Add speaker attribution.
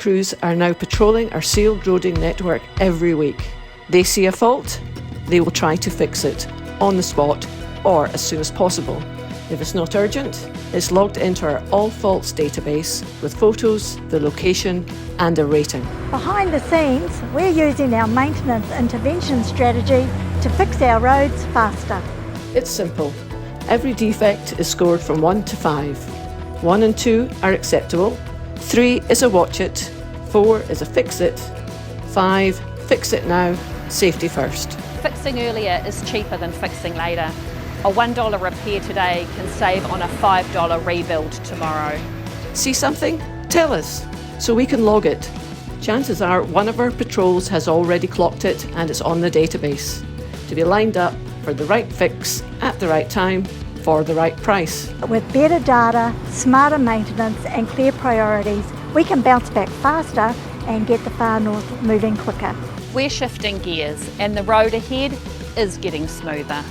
Speaker 1: crews are now patrolling our sealed roading network every week. They see a fault, they will try to fix it on the spot or as soon as possible. If it's not urgent, it's logged into our all faults database with photos, the location and a rating.
Speaker 2: Behind the scenes, we're using our maintenance intervention strategy to fix our roads faster.
Speaker 1: It's simple. Every defect is scored from 1 to 5. 1 and 2 are acceptable. 3 is a watch it. 4 is a fix it. 5, fix it now, safety first.
Speaker 3: Fixing earlier is cheaper than fixing later. A $1 repair today can save on a $5 rebuild tomorrow.
Speaker 1: See something? Tell us, so we can log it. Chances are one of our patrols has already clocked it and it's on the database to be lined up for the right fix at the right time for the right price.
Speaker 2: With better data, smarter maintenance and clear priorities, we can bounce back faster and get the far north moving quicker.
Speaker 3: We're shifting gears and the road ahead is getting smoother.